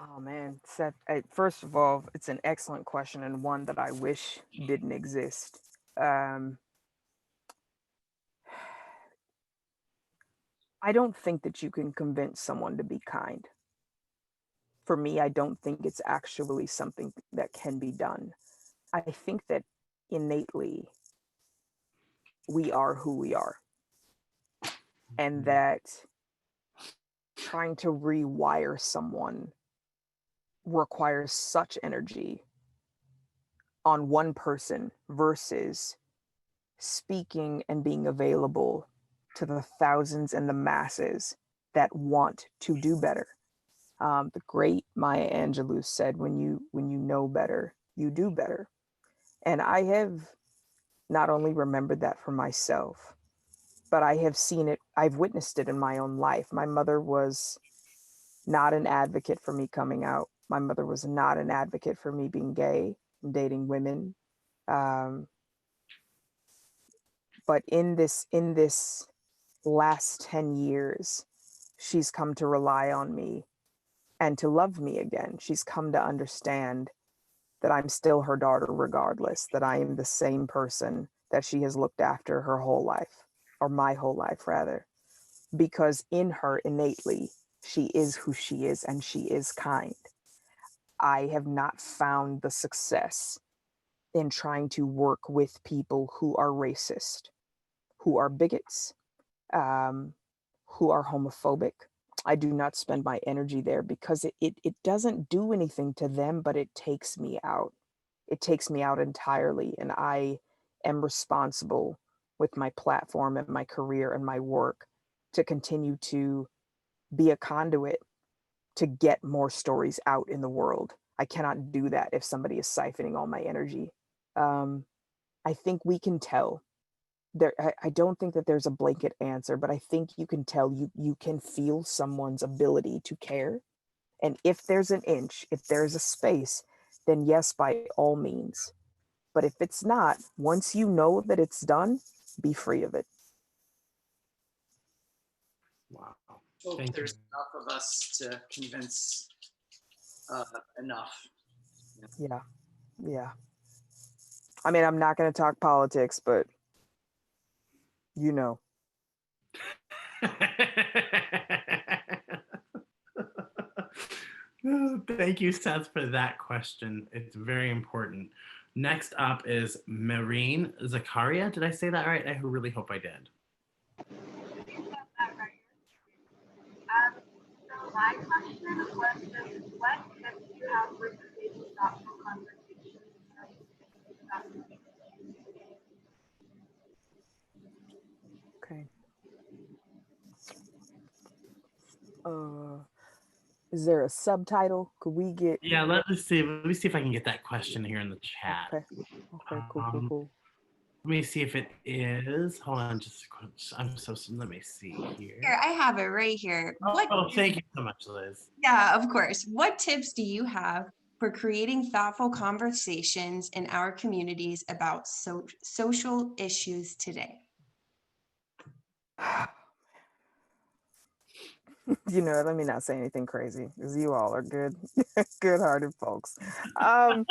Oh man, Seth, first of all, it's an excellent question and one that I wish didn't exist. I don't think that you can convince someone to be kind. For me, I don't think it's actually something that can be done. I think that innately we are who we are. And that trying to rewire someone requires such energy on one person versus speaking and being available to the thousands and the masses that want to do better. The great Maya Angelou said, when you know better, you do better. And I have not only remembered that for myself, but I have seen it, I've witnessed it in my own life. My mother was not an advocate for me coming out. My mother was not an advocate for me being gay and dating women. But in this last 10 years, she's come to rely on me and to love me again. She's come to understand that I'm still her daughter regardless, that I am the same person that she has looked after her whole life, or my whole life rather, because in her innately, she is who she is and she is kind. I have not found the success in trying to work with people who are racist, who are bigots, who are homophobic. I do not spend my energy there because it doesn't do anything to them, but it takes me out. It takes me out entirely. And I am responsible with my platform and my career and my work to continue to be a conduit to get more stories out in the world. I cannot do that if somebody is siphoning all my energy. I think we can tell. I don't think that there's a blanket answer, but I think you can tell, you can feel someone's ability to care. And if there's an inch, if there's a space, then yes, by all means. But if it's not, once you know that it's done, be free of it. Wow. Hope Thank there's you. enough of us to convince enough. Yeah. Yeah. I mean, I'm not going to talk politics, but you know. Thank you, Seth, for that question. It's very important. Next up is Marine Zakaria. Did I say that right? I really hope I did. So my question was just what tips do you have for creating thoughtful conversations? Okay. Is there a subtitle? Could we get? Yeah, let me see. Let me see if I can get that question here in the chat. Okay. Okay. Cool. Let me see if it is. Hold on, just let me see here. Here, I have it right here. Thank you so much, Liz. Yeah, of course. What tips do you have for creating thoughtful conversations in our communities about social issues today? You know, let me not say anything crazy because you all are good, good-hearted folks. There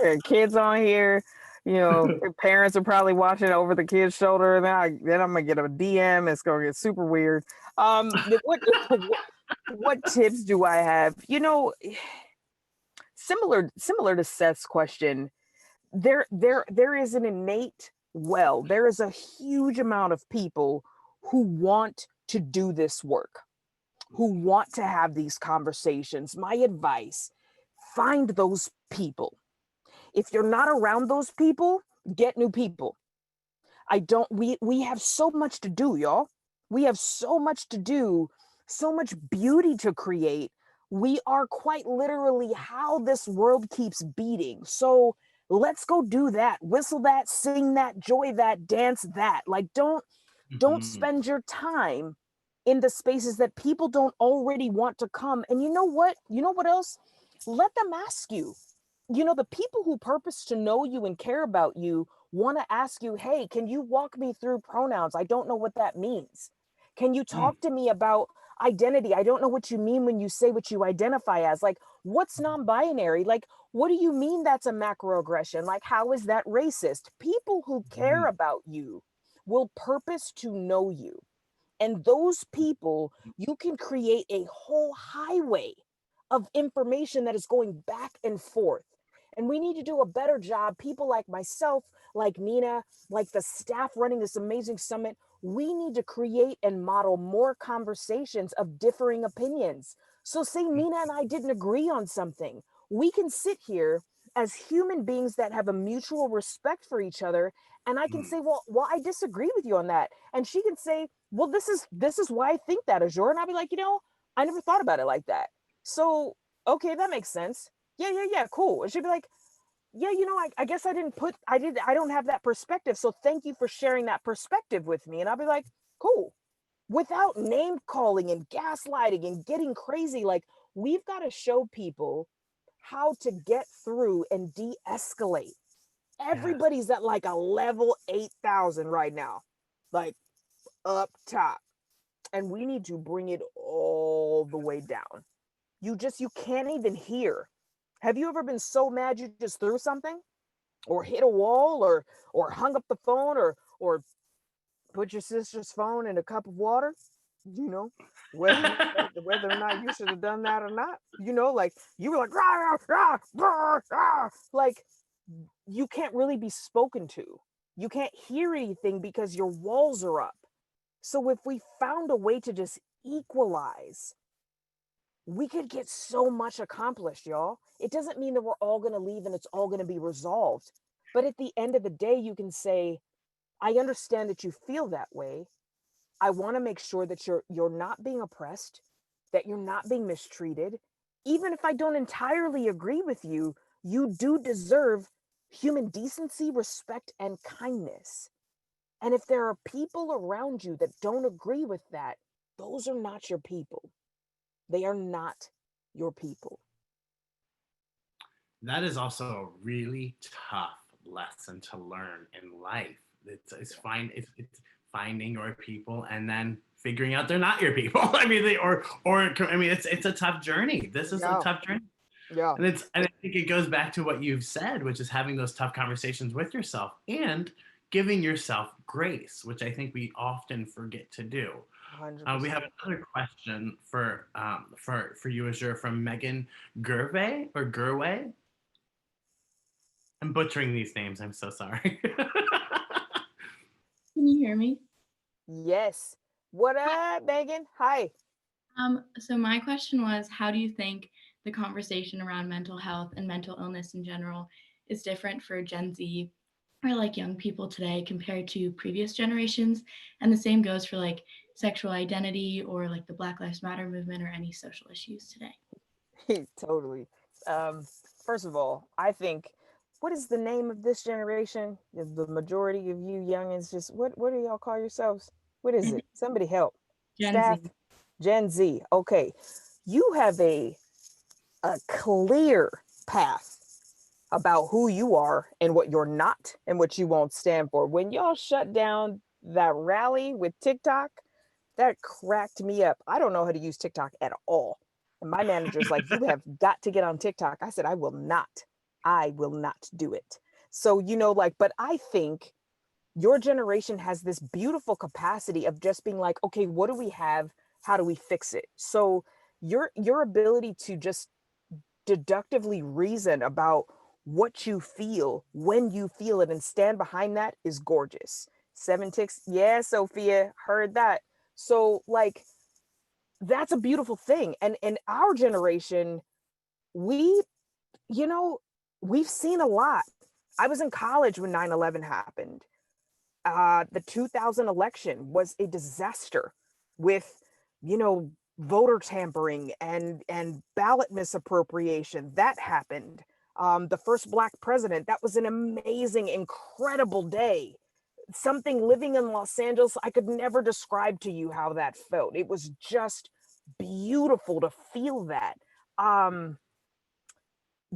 are kids on here, you know, their parents are probably watching over the kid's shoulder, and then I'm gonna get a DM. It's gonna get super weird. What tips do I have? You know, similar to Seth's question, there is an innate there is a huge amount of people who want to do this work, who want to have these conversations. My advice, find those people. If you're not around those people, get new people. We have so much to do, y'all. We have so much to do, so much beauty to create. We are quite literally how this world keeps beating. So let's go do that. Whistle that, sing that, joy that, dance that. Like, don't spend your time in the spaces that people don't already want to come. And you know what? You know what else? Let them ask you. You know, the people who purpose to know you and care about you want to ask you, hey, can you walk me through pronouns? I don't know what that means. Can you talk to me about identity? I don't know what you mean when you say what you identify as. Like, what's non-binary? Like, what do you mean that's a macroaggression? Like, how is that racist? People who care about you will purpose to know you. And those people, you can create a whole highway of information that is going back and forth. And we need to do a better job. People like myself, like Nina, like the staff running this amazing summit, we need to create and model more conversations of differing opinions. So say Nina and I didn't agree on something. We can sit here as human beings that have a mutual respect for each other. And I can say, well, I disagree with you on that. And she can say, well, this is why I think that, Azure. And I'll be like, you know, I never thought about it like that. So, okay, that makes sense. Yeah, cool. And she'd be like, yeah, you know, I guess I don't have that perspective. So thank you for sharing that perspective with me. And I'll be like, cool. Without name calling and gaslighting and getting crazy, like, We've got to show people how to get through and de-escalate. Everybody's at like a level 8,000 right now, like up top. And we need to bring it all the way down. You can't even hear. Have you ever been so mad you just threw something or hit a wall or hung up the phone or put your sister's phone in a cup of water? You know, whether or not you should have done that or not, you know, like you were like, rah, rah, rah, rah, like you can't really be spoken to. You can't hear anything because your walls are up. So if we found a way to just equalize, we could get so much accomplished, y'all. It doesn't mean that we're all going to leave and it's all going to be resolved. But at the end of the day, you can say, I understand that you feel that way. I want to make sure that you're not being oppressed, that you're not being mistreated. Even if I don't entirely agree with you, you do deserve human decency, respect, and kindness. And if there are people around you that don't agree with that, those are not your people. They are not your people. That is also a really tough lesson to learn in life. It's finding your people and then figuring out they're not your people. I mean, it's a tough journey. This is a tough journey. Yeah. And I think it goes back to what you've said, which is having those tough conversations with yourself and giving yourself grace, which I think we often forget to do. We have another question for you, Azure, from Megan Gervais or Gerway. I'm butchering these names. I'm so sorry. Can you hear me? Yes. What up, Megan? Hi. So my question was, how do you think the conversation around mental health and mental illness in general is different for Gen Z or like young people today compared to previous generations? And the same goes for like sexual identity or like the Black Lives Matter movement or any social issues today. Totally. First of all, I think, what is the name of this generation? The majority of you youngins, just what do y'all call yourselves? What is it? Somebody help. Gen Staff? Z. Gen Z. Okay. You have a clear path about who you are and what you're not and what you won't stand for. When y'all shut down that rally with TikTok, that cracked me up. I don't know how to use TikTok at all. And my manager's like, you have got to get on TikTok. I said, I will not do it. So, you know, like, but I think your generation has this beautiful capacity of just being like, okay, what do we have? How do we fix it? So your ability to just deductively reason about what you feel when you feel it and stand behind that is gorgeous. 7 ticks. Yeah, Sophia, heard that. So like, that's a beautiful thing. And in our generation, we, you know, we've seen a lot. I was in college when 9/11 happened. The 2000 election was a disaster with, you know, voter tampering and ballot misappropriation. That happened. The first Black president, that was an amazing, incredible day. Something living in Los Angeles, I could never describe to you how that felt. It was just beautiful to feel that.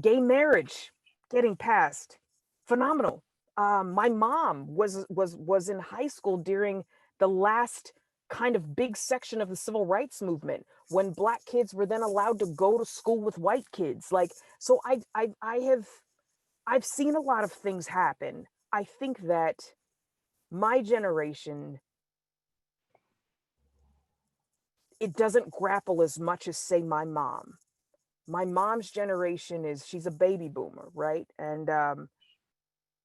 Gay marriage getting passed, phenomenal. My mom was in high school during the last kind of big section of the civil rights movement when Black kids were then allowed to go to school with white kids. Like, so I've seen a lot of things happen. I think that my generation, it doesn't grapple as much as, say, my mom. My mom's generation she's a baby boomer, right? And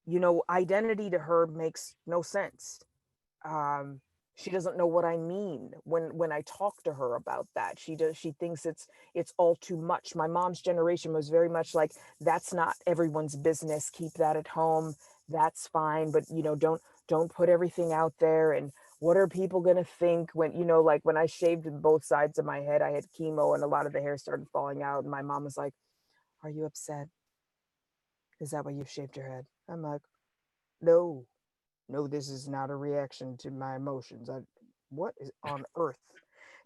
you know, identity to her makes no sense. She doesn't know what I mean when I talk to her about that. She thinks it's all too much. My mom's generation was very much like, that's not everyone's business. Keep that at home. That's fine, but you know, don't put everything out there. And what are people gonna think when, you know, like when I shaved both sides of my head, I had chemo and a lot of the hair started falling out. And my mom was like, "Are you upset? Is that why you shaved your head?" I'm like, no, this is not a reaction to my emotions. What is on earth?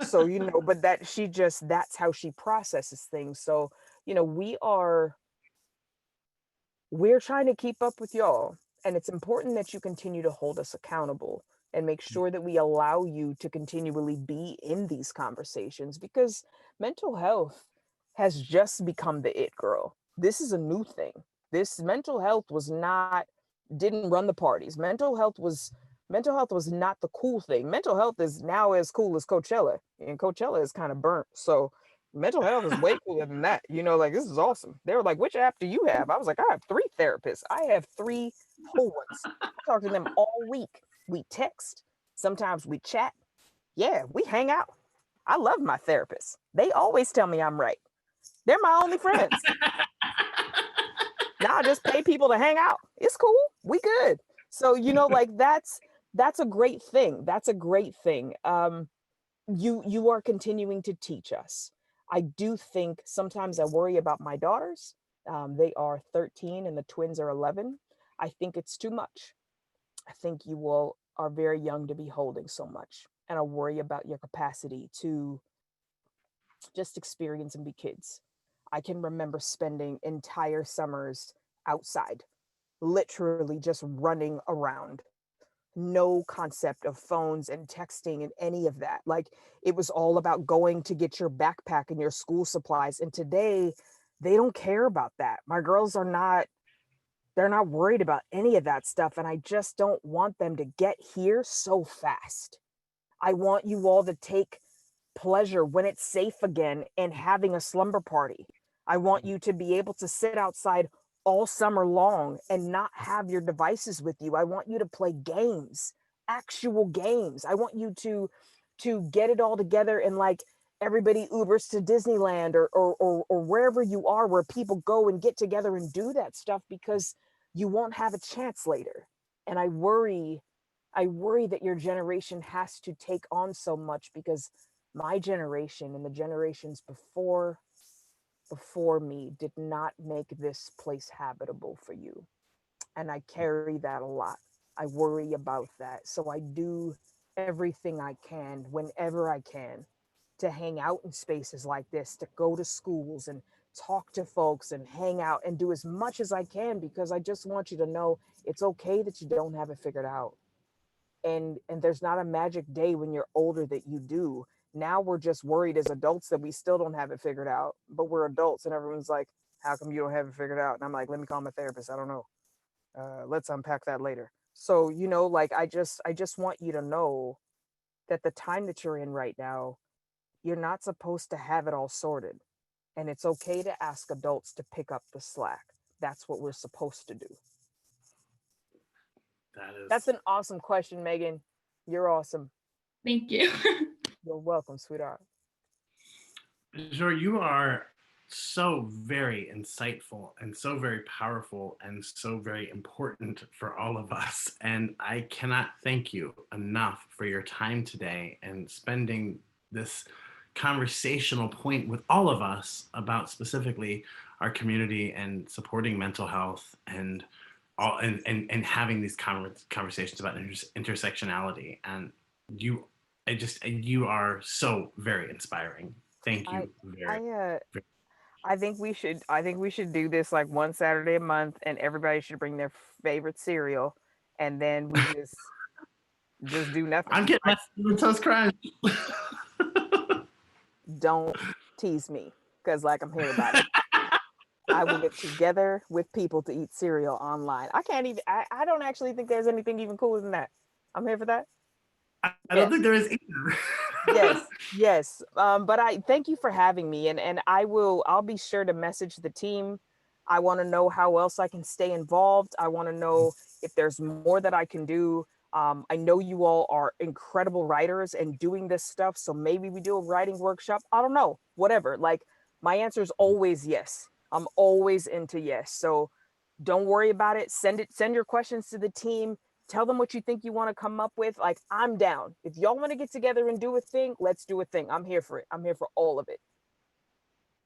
So, but that's how she processes things. So, we're trying to keep up with y'all. And it's important that you continue to hold us accountable and make sure that we allow you to continually be in these conversations, because mental health has just become the it girl. This is a new thing. This mental health didn't run the parties. Mental health was not the cool thing. Mental health is now as cool as Coachella, and Coachella is kind of burnt. So mental health is way cooler than that. Like, this is awesome. They were like, which app do you have? I was like, I have 3 therapists. I have 3 whole ones. I talk to them all week. We text. Sometimes we chat. Yeah, we hang out. I love my therapists. They always tell me I'm right. They're my only friends. Now I just pay people to hang out. It's cool. We good. So, like, that's a great thing. That's a great thing. You are continuing to teach us. I do think sometimes I worry about my daughters. They are 13 and the twins are 11. I think it's too much. I think you all are very young to be holding so much. And I worry about your capacity to just experience and be kids. I can remember spending entire summers outside, literally just running around. No concept of phones and texting and any of that. Like, it was all about going to get your backpack and your school supplies. And today, they don't care about that. My girls they're not worried about any of that stuff. And I just don't want them to get here so fast. I want you all to take pleasure when it's safe again and having a slumber party. I want you to be able to sit outside all summer long and not have your devices with you. I want you to play games, actual games. I want you to get it all together, and like, everybody Ubers to Disneyland or wherever you are, where people go and get together and do that stuff, because you won't have a chance later. And I worry that your generation has to take on so much, because my generation and the generations before me did not make this place habitable for you. And I carry that a lot. I worry about that. So I do everything I can, whenever I can, to hang out in spaces like this, to go to schools and talk to folks and hang out and do as much as I can, because I just want you to know it's okay that you don't have it figured out. And there's not a magic day when you're older that you do. Now we're just worried as adults that we still don't have it figured out, but we're adults and everyone's like, how come you don't have it figured out? And I'm like, let me call my therapist. I don't know. Let's unpack that later. So, like, I just want you to know that the time that you're in right now, you're not supposed to have it all sorted. And it's okay to ask adults to pick up the slack. That's what we're supposed to do. That's an awesome question, Megan. You're awesome. Thank you. You're welcome, sweetheart. Joy, you are so very insightful and so very powerful and so very important for all of us. And I cannot thank you enough for your time today and spending this conversational point with all of us about specifically our community and supporting mental health and having these conversations about intersectionality. And you are so very inspiring. Thank you I think we should do this like one Saturday a month, and everybody should bring their favorite cereal, and then we just do nothing. I'm getting my Cinnamon Toast Crunch. Don't tease me, because like, I'm here about it. I will get together with people to eat cereal online. I don't actually think there's anything even cooler than that. I'm here for that. I don't think there is either. Yes. But I thank you for having me, and I'll be sure to message the team. I want to know how else I can stay involved. I want to know if there's more that I can do. I know you all are incredible writers and doing this stuff, so maybe we do a writing workshop. I don't know, whatever. Like, my answer is always yes. I'm always into yes. So don't worry about it. Send your questions to the team. Tell them what you think you want to come up with. Like, I'm down. If y'all want to get together and do a thing, let's do a thing. I'm here for it. I'm here for all of it.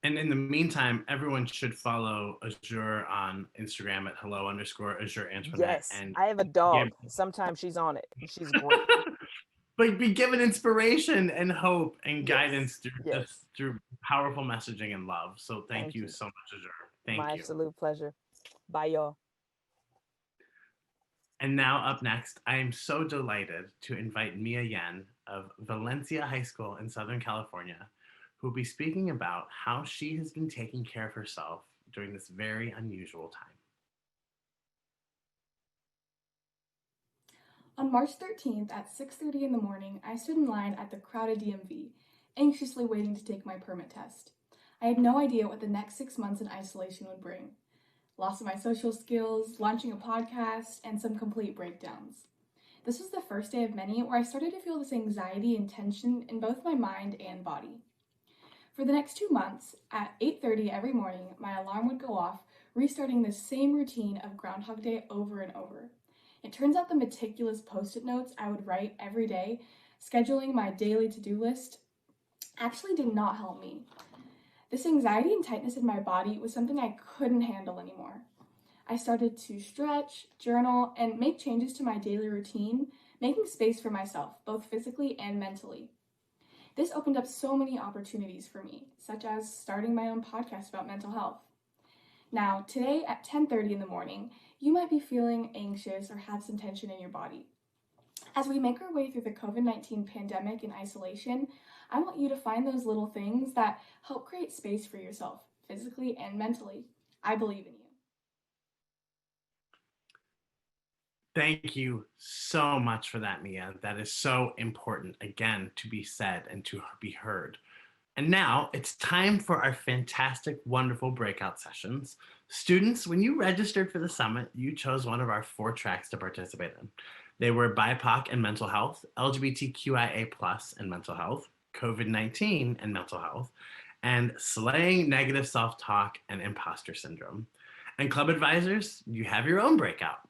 And in the meantime, everyone should follow Azure on Instagram at hello_Azure Antoinette. Yes, and I have a dog. Sometimes she's on it. She's great. but be given inspiration and hope and guidance through Yes. this, through powerful messaging and love. So thank Thank you you. so much, Azure. Thank My you. absolute pleasure. Bye, y'all. And now up next, I am so delighted to invite Mia Yen of Valencia High School in Southern California, who will be speaking about how she has been taking care of herself during this very unusual time. On March 13th at 6:30 in the morning, I stood in line at the crowded DMV, anxiously waiting to take my permit test. I had no idea what the next 6 months in isolation would bring. Loss of my social skills, launching a podcast, and some complete breakdowns. This was the first day of many where I started to feel this anxiety and tension in both my mind and body. For the next 2 months, at 8:30 every morning, my alarm would go off, restarting this same routine of Groundhog Day over and over. It turns out the meticulous post-it notes I would write every day, scheduling my daily to-do list, actually did not help me. This anxiety and tightness in my body was something I couldn't handle anymore. I started to stretch, journal, and make changes to my daily routine, making space for myself, both physically and mentally. This opened up so many opportunities for me, such as starting my own podcast about mental health. Now, today at 10:30 in the morning, you might be feeling anxious or have some tension in your body. As we make our way through the COVID-19 pandemic and isolation, I want you to find those little things that help create space for yourself, physically and mentally. I believe in you. Thank you so much for that, Mia. That is so important, again, to be said and to be heard. And now it's time for our fantastic, wonderful breakout sessions. Students, when you registered for the summit, you chose one of our 4 tracks to participate in. They were BIPOC and Mental Health, LGBTQIA+ and Mental Health, COVID-19 and Mental Health, and Slaying Negative Self-Talk and Imposter Syndrome. And club advisors, you have your own breakout.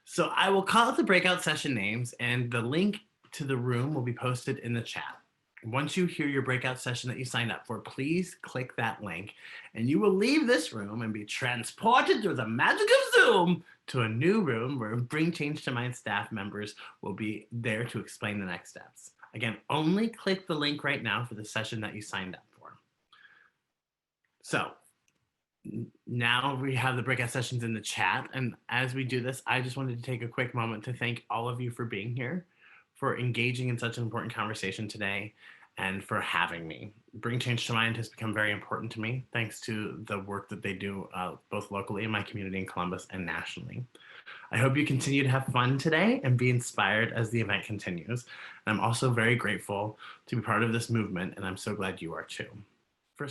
So I will call out the breakout session names, and the link to the room will be posted in the chat. Once you hear your breakout session that you signed up for, please click that link, and you will leave this room and be transported through the magic of Zoom to a new room where Bring Change to Mind staff members will be there to explain the next steps. Again, only click the link right now for the session that you signed up for. So now we have the breakout sessions in the chat, and as we do this, I just wanted to take a quick moment to thank all of you for being here, for engaging in such an important conversation today, and for having me. Bring Change to Mind has become very important to me, thanks to the work that they do both locally in my community in Columbus and nationally. I hope you continue to have fun today and be inspired as the event continues. And I'm also very grateful to be part of this movement, and I'm so glad you are too.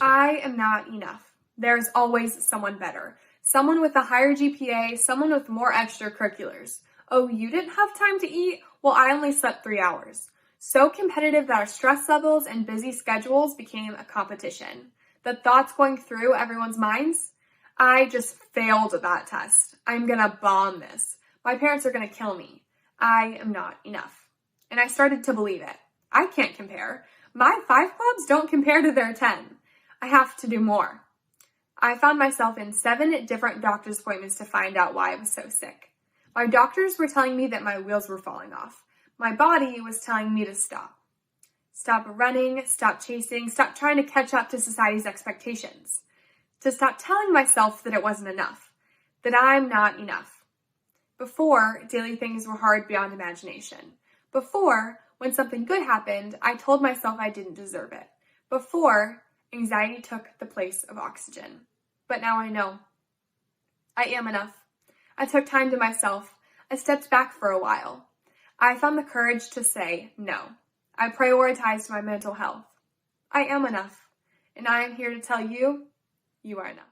I am not enough. There's always someone better. Someone with a higher GPA, someone with more extracurriculars. Oh, you didn't have time to eat? Well, I only slept 3 hours. So competitive that our stress levels and busy schedules became a competition. The thoughts going through everyone's minds? I just failed that test. I'm gonna bomb this. My parents are gonna kill me. I am not enough. And I started to believe it. I can't compare. My 5 clubs don't compare to their 10. I have to do more. I found myself in 7 different doctor's appointments to find out why I was so sick. My doctors were telling me that my wheels were falling off. My body was telling me to stop. Stop running, stop chasing, stop trying to catch up to society's expectations. To stop telling myself that it wasn't enough, that I'm not enough. Before, daily things were hard beyond imagination. Before, when something good happened, I told myself I didn't deserve it. Before, anxiety took the place of oxygen. But now I know. I am enough. I took time to myself. I stepped back for a while. I found the courage to say no. I prioritized my mental health. I am enough. And I am here to tell you, you are enough.